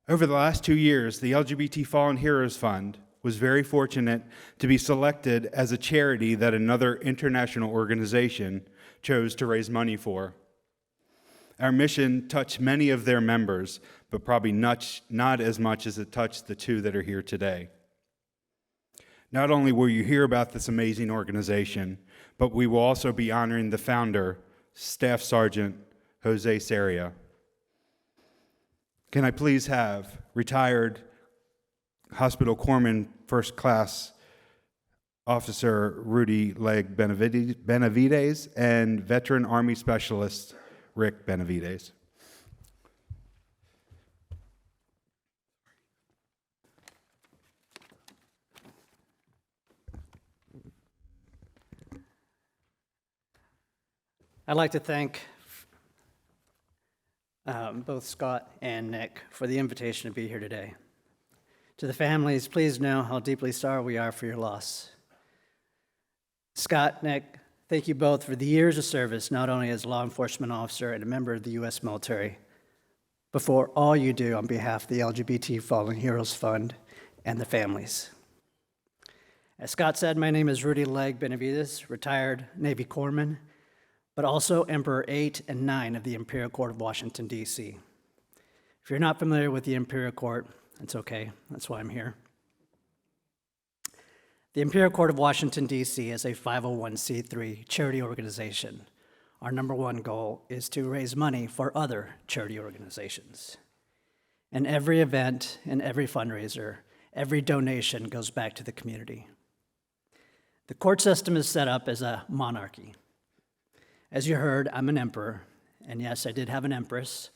Over the last 2 years, the LGBT Fallen Heroes Fund was very fortunate to be selected as a charity that another international organization chose to raise money for. Our mission touched many of their members, but probably not as much as it touched the two that are here today. Not only will you hear about this amazing organization, but we will also be honoring the founder, Staff Sergeant Jose Sarria. Can I please have retired Hospital Corpsman First Class Officer Rudy Legg-Benavides and Veteran Army Specialist Rick Benavides. I'd like to thank both Scott and Nick for the invitation to be here today. To the families, please know how deeply sorry we are for your loss. Scott, Nick, thank you both for the years of service, not only as a law enforcement officer and a member of the U.S. military, but for all you do on behalf of the LGBT Fallen Heroes Fund and the families. As Scott said, my name is Rudy Legg-Benavides, retired Navy corpsman, but also Emperor 8 and 9 of the Imperial Court of Washington, D.C. If you're not familiar with the Imperial Court, that's okay. That's why I'm here. The Imperial Court of Washington, D.C. is a 501c3 charity organization. Our number one goal is to raise money for other charity organizations. And every event and every fundraiser, every donation goes back to the community. The court system is set up as a monarchy. As you heard, I'm an emperor, and yes, I did have an empress.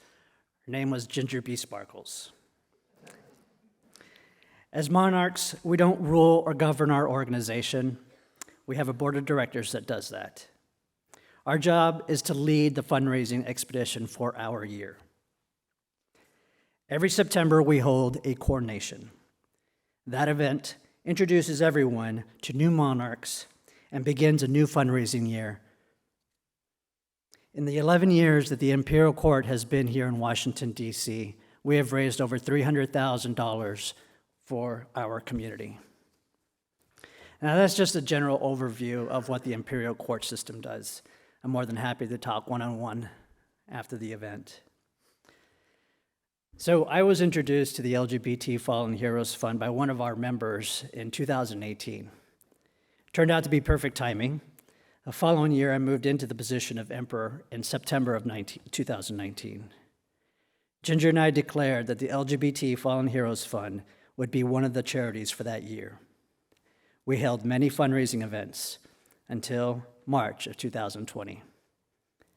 Her name was Ginger B. Sparkles. As monarchs, we don't rule or govern our organization. We have a board of directors that does that. Our job is to lead the fundraising expedition for our year. Every September, we hold a coronation. That event introduces everyone to new monarchs and begins a new fundraising year. In the 11 years that the Imperial Court has been here in Washington, D.C., we have raised over $300,000 for our community. Now, that's just a general overview of what the Imperial Court system does. I'm more than happy to talk one-on-one after the event. So I was introduced to the LGBT Fallen Heroes Fund by one of our members in 2018. Turned out to be perfect timing. The following year, I moved into the position of emperor in September of 2019. Ginger and I declared that the LGBT Fallen Heroes Fund would be one of the charities for that year. We held many fundraising events until March of 2020.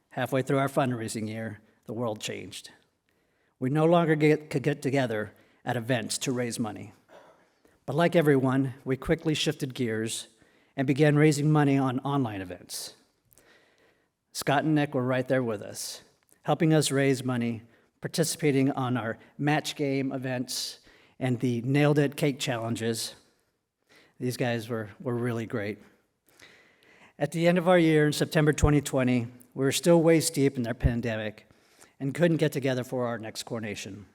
Halfway through our fundraising year, the world changed. We no longer could get together at events to raise money. But like everyone, we quickly shifted gears and began raising money on online events. Scott and Nick were right there with us, helping us raise money, participating on our match game events and the Nailed It cake challenges. These guys were really great. At the end of our year in September 2020, we were still waist deep in the pandemic and couldn't get together for our next coronation.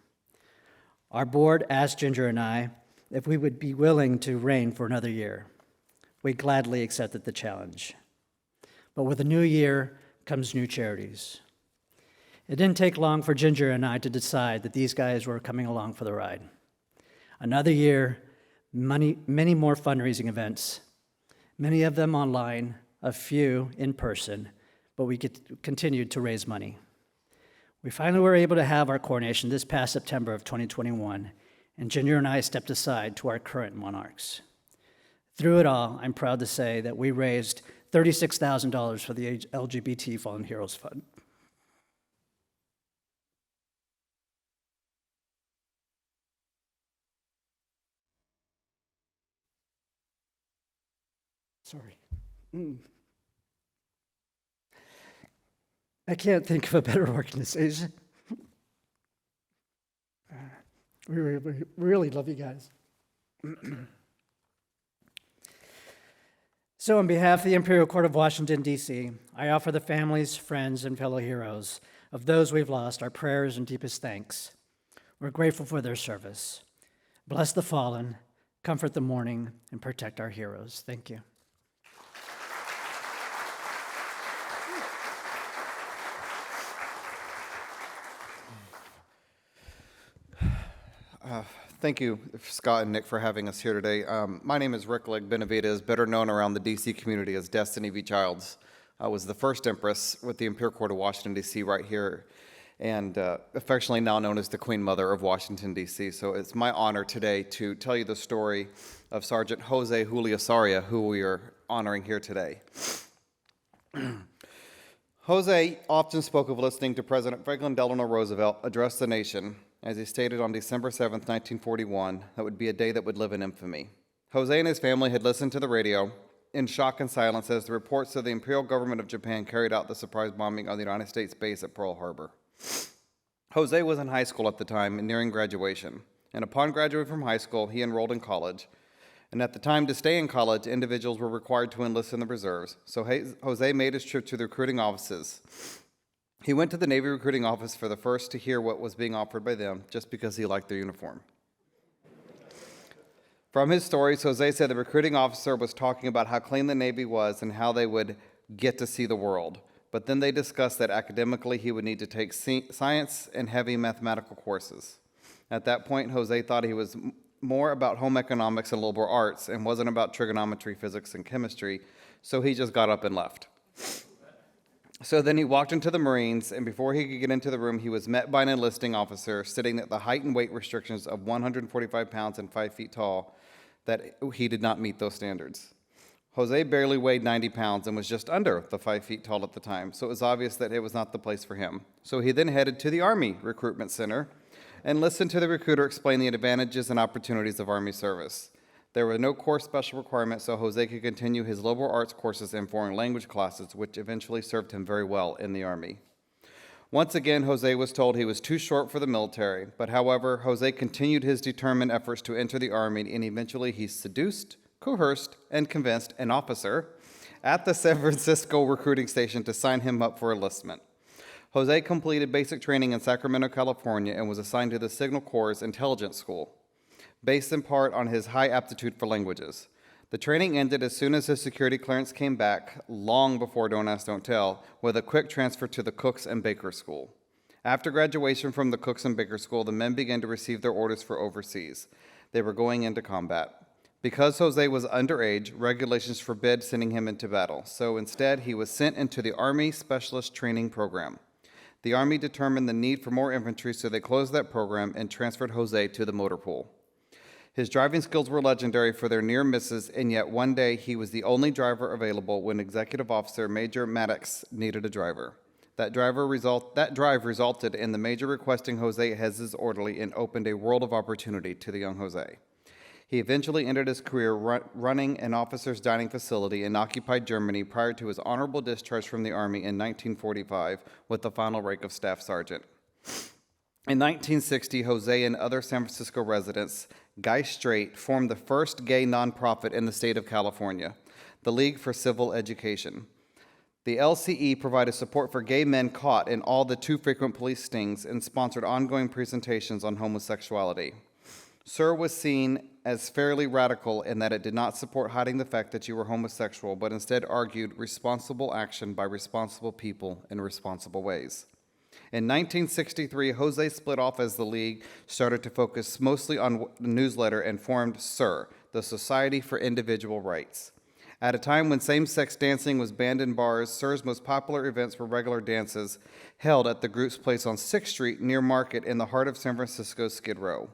Our board asked Ginger and I if we would be willing to reign for another year. We gladly accepted the challenge. But with a new year comes new charities. It didn't take long for Ginger and I to decide that these guys were coming along for the ride. Another year, many more fundraising events, many of them online, a few in person, but we continued to raise money. We finally were able to have our coronation this past September of 2021, and Ginger and I stepped aside to our current monarchs. Through it all, I'm proud to say that we raised $36,000 for the LGBT Fallen Heroes Fund. Sorry. I can't think of a better organization. We really love you guys. So on behalf of the Imperial Court of Washington, D.C., I offer the families, friends, and fellow heroes of those we've lost our prayers and deepest thanks. We're grateful for their service. Bless the fallen, comfort the mourning, and protect our heroes. Thank you. Thank you, Scott and Nick, for having us here today. My name is Rick Legg-Benavides, better known around the D.C. community as Destiny V. Childs. I was the first Empress with the Imperial Court of Washington, D.C. right here, and affectionately now known as the Queen Mother of Washington, D.C. So it's my honor today to tell you the story of Sergeant Jose Julio Sarria, who we are honoring here today. Jose often spoke of listening to President Franklin Delano Roosevelt address the nation, as he stated on December 7, 1941, that would be a day that would live in infamy. Jose and his family had listened to the radio in shock and silence as the reports of the Imperial government of Japan carried out the surprise bombing of the United States base at Pearl Harbor. Jose was in high school at the time and nearing graduation, and upon graduating from high school, he enrolled in college. And at the time to stay in college, individuals were required to enlist in the reserves, so Jose made his trip to the recruiting offices. He went to the Navy recruiting office for the first to hear what was being offered by them, just because he liked their uniform. From his stories, Jose said the recruiting officer was talking about how clean the Navy was and how they would get to see the world. But then they discussed that academically he would need to take science and heavy mathematical courses. At that point, Jose thought he was more about home economics and liberal arts and wasn't about trigonometry, physics, and chemistry, so he just got up and left. So then he walked into the Marines, and before he could get into the room, he was met by an enlisting officer sitting at the height and weight restrictions of 145 pounds and 5 feet tall, that he did not meet those standards. Jose barely weighed 90 pounds and was just under the 5 feet tall at the time, so it was obvious that it was not the place for him. So he then headed to the Army Recruitment Center and listened to the recruiter explain the advantages and opportunities of Army service. There were no core special requirements, so Jose could continue his liberal arts courses and foreign language classes, which eventually served him very well in the Army. Once again, Jose was told he was too short for the military, but however, Jose continued his determined efforts to enter the Army, and eventually he seduced, coerced, and convinced an officer at the San Francisco recruiting station to sign him up for enlistment. Jose completed basic training in Sacramento, California, and was assigned to the Signal Corps' intelligence school, based in part on his high aptitude for languages. The training ended as soon as his security clearance came back, long before Don't Ask, Don't Tell, with a quick transfer to the Cooks and Baker School. After graduation from the Cooks and Baker School, the men began to receive their orders for overseas. They were going into combat. Because Jose was underage, regulations forbid sending him into battle, so instead he was sent into the Army Specialist Training Program. The Army determined the need for more infantry, so they closed that program and transferred Jose to the motor pool. His driving skills were legendary for their near misses, and yet one day he was the only driver available when Executive Officer Major Maddox needed a driver. That drive resulted in the Major requesting Jose as his orderly and opened a world of opportunity to the young Jose. He eventually ended his career running an officer's dining facility in occupied Germany prior to his honorable discharge from the Army in 1945 with the final rank of Staff Sergeant. In 1960, Jose and other San Francisco residents, Guy Straight, formed the first gay nonprofit in the state of California, the League for Civil Education. The LCE provided support for gay men caught in all the too frequent police stings and sponsored ongoing presentations on homosexuality. SIR was seen as fairly radical in that it did not support hiding the fact that you were homosexual, but instead argued responsible action by responsible people in responsible ways. In 1963, Jose split off as the League started to focus mostly on the newsletter and formed SIR, the Society for Individual Rights. At a time when same-sex dancing was banned in bars, SIR's most popular events were regular dances held at the group's place on 6th Street near Market in the heart of San Francisco's Skid Row.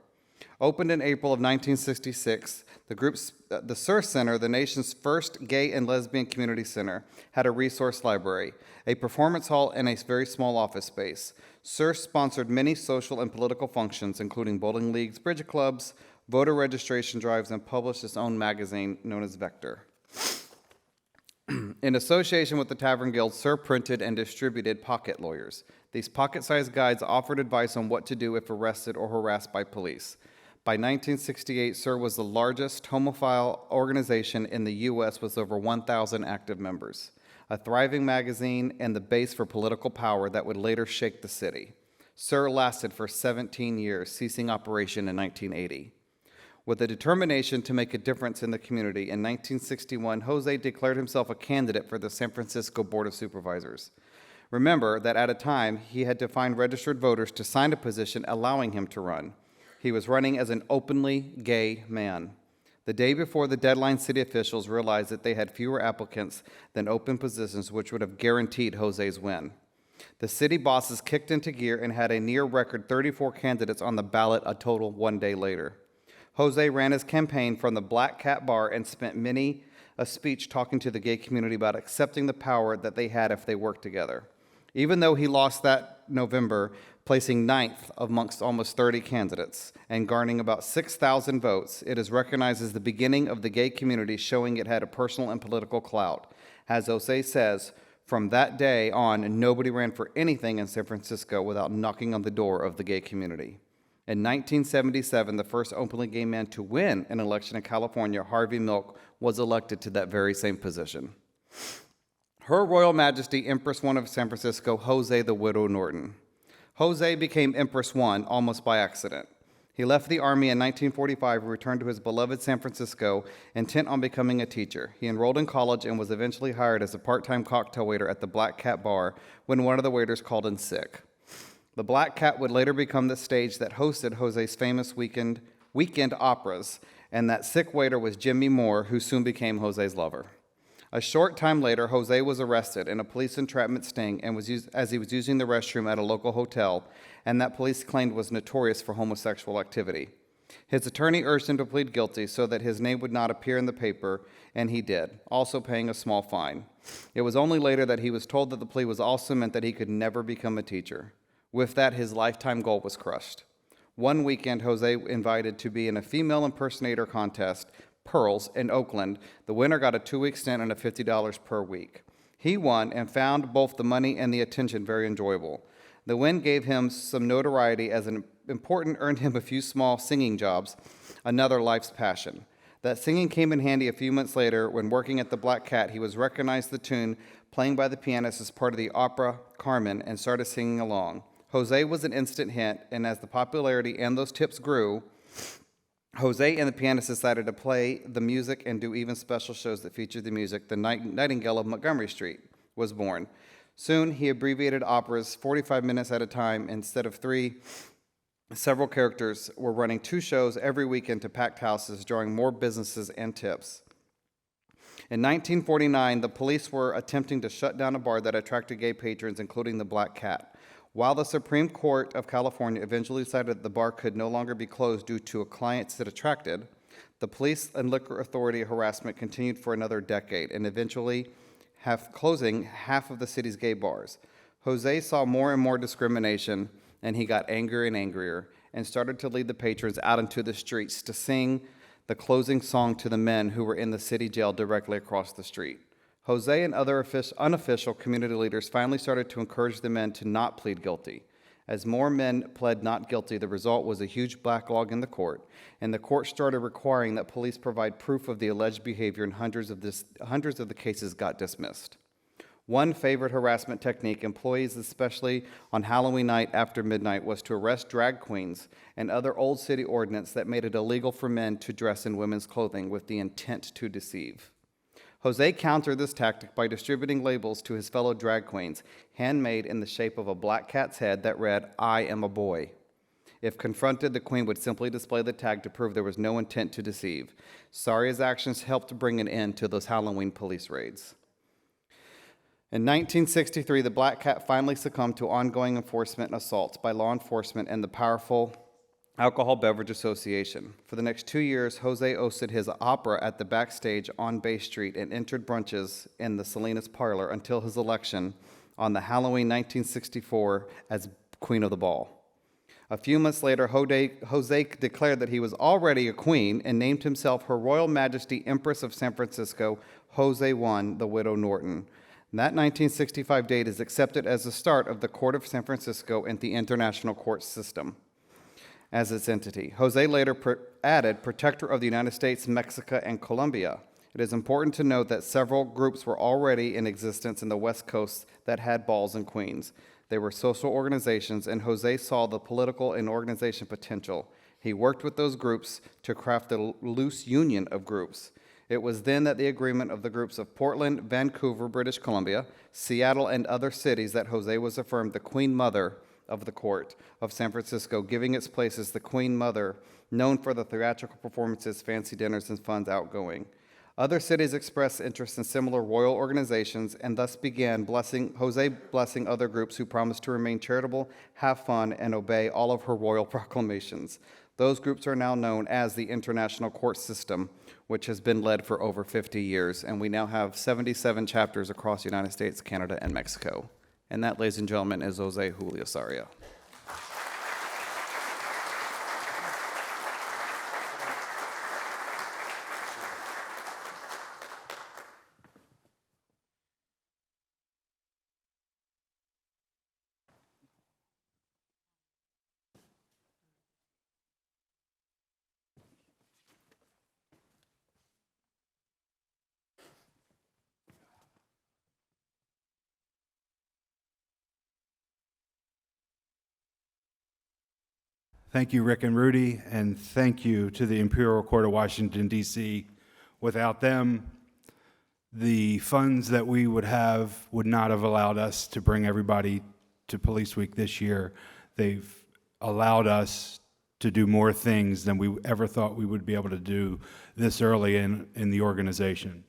Opened in April of 1966, the SIR Center, the nation's first gay and lesbian community center, had a resource library, a performance hall, and a very small office space. SIR sponsored many social and political functions, including bowling leagues, bridge clubs, voter registration drives, and published its own magazine known as Vector. In association with the Tavern Guild, SIR printed and distributed pocket lawyers. These pocket-sized guides offered advice on what to do if arrested or harassed by police. By 1968, SIR was the largest homophile organization in the U.S. with over 1,000 active members, a thriving magazine, and the base for political power that would later shake the city. SIR lasted for 17 years, ceasing operation in 1980. With a determination to make a difference in the community, in 1961, Jose declared himself a candidate for the San Francisco Board of Supervisors. Remember that at a time, he had to find registered voters to sign a petition allowing him to run. He was running as an openly gay man. The day before the deadline, city officials realized that they had fewer applicants than open positions, which would have guaranteed Jose's win. The city bosses kicked into gear and had a near-record 34 candidates on the ballot a total one day later. Jose ran his campaign from the Black Cat Bar and spent many a speech talking to the gay community about accepting the power that they had if they worked together. Even though he lost that November, placing 9th amongst almost 30 candidates and garnering about 6,000 votes, it is recognized as the beginning of the gay community, showing it had a personal and political clout. As Jose says, from that day on, nobody ran for anything in San Francisco without knocking on the door of the gay community. In 1977, the first openly gay man to win an election in California, Harvey Milk, was elected to that very same position. Her Royal Majesty Empress I of San Francisco, Jose the Widow Norton. Jose became Empress I almost by accident. He left the army in 1945 and returned to his beloved San Francisco, intent on becoming a teacher. He enrolled in college and was eventually hired as a part-time cocktail waiter at the Black Cat Bar when one of the waiters called in sick. The Black Cat would later become the stage that hosted Jose's famous weekend operas, and that sick waiter was Jimmy Moore, who soon became Jose's lover. A short time later, Jose was arrested in a police entrapment sting and as he was using the restroom at a local hotel, and that police claimed was notorious for homosexual activity. His attorney urged him to plead guilty so that his name would not appear in the paper, and he did, also paying a small fine. It was only later that he was told that the plea was also meant that he could never become a teacher. With that, his lifetime goal was crushed. One weekend, Jose invited to be in a female impersonator contest, Pearls, in Oakland. The winner got a 2-week stint and $50 per week. He won and found both the money and the attention very enjoyable. The win gave him some notoriety as an important, earned him a few small singing jobs, another life's passion. That singing came in handy a few months later when working at the Black Cat. He was recognized the tune playing by the pianist as part of the opera Carmen and started singing along. Jose was an instant hit, and as the popularity and those tips grew, Jose and the pianist decided to play the music and do even special shows that featured the music. The Nightingale of Montgomery Street was born. Soon, he abbreviated operas 45 minutes at a time instead of 3. Several characters were running 2 shows every weekend to packed houses, drawing more businesses and tips. In 1949, the police were attempting to shut down a bar that attracted gay patrons, including the Black Cat. While the Supreme Court of California eventually decided that the bar could no longer be closed due to clients it attracted, the police and liquor authority harassment continued for another decade and eventually closing half of the city's gay bars. Jose saw more and more discrimination, and he got angrier and angrier and started to lead the patrons out into the streets to sing the closing song to the men who were in the city jail directly across the street. Jose and other unofficial community leaders finally started to encourage the men to not plead guilty. As more men pled not guilty, the result was a huge backlog in the court, and the court started requiring that police provide proof of the alleged behavior, and hundreds of the cases got dismissed. One favorite harassment technique, employees especially on Halloween night after midnight, was to arrest drag queens and other old city ordinance that made it illegal for men to dress in women's clothing with the intent to deceive. Jose countered this tactic by distributing labels to his fellow drag queens, handmade in the shape of a black cat's head that read, "I am a boy." If confronted, the queen would simply display the tag to prove there was no intent to deceive. Sarria's actions helped bring an end to those Halloween police raids. In 1963, the Black Cat finally succumbed to ongoing enforcement and assaults by law enforcement and the powerful Alcohol Beverage Association. For the next 2 years, Jose hosted his opera at the backstage on Bay Street and entered brunches in the Salinas Parlor until his election on the Halloween 1964 as Queen of the Ball. A few months later, Jose declared that he was already a queen and named himself Her Royal Majesty Empress of San Francisco, Jose I, the Widow Norton. That 1965 date is accepted as the start of the Court of San Francisco and the international court system as its entity. Jose later added Protector of the United States, Mexico, and Colombia. It is important to note that several groups were already in existence in the West Coast that had balls and queens. They were social organizations, and Jose saw the political and organization potential. He worked with those groups to craft a loose union of groups. It was then that the agreement of the groups of Portland, Vancouver, British Columbia, Seattle, and other cities that Jose was affirmed the Queen Mother of the Court of San Francisco, giving its place as the Queen Mother, known for the theatrical performances, fancy dinners, and funds outgoing. Other cities expressed interest in similar royal organizations and thus began Jose blessing other groups who promised to remain charitable, have fun, and obey all of her royal proclamations. Those groups are now known as the International Court System, which has been led for over 50 years, and we now have 77 chapters across the United States, Canada, and Mexico. And that, ladies and gentlemen, is Jose Julio Sarria. Thank you, Rick and Rudy, and thank you to the Imperial Court of Washington, D.C. Without them, the funds that we would not have allowed us to bring everybody to Police Week this year. They've allowed us to do more things than we ever thought we would be able to do this early in the organization.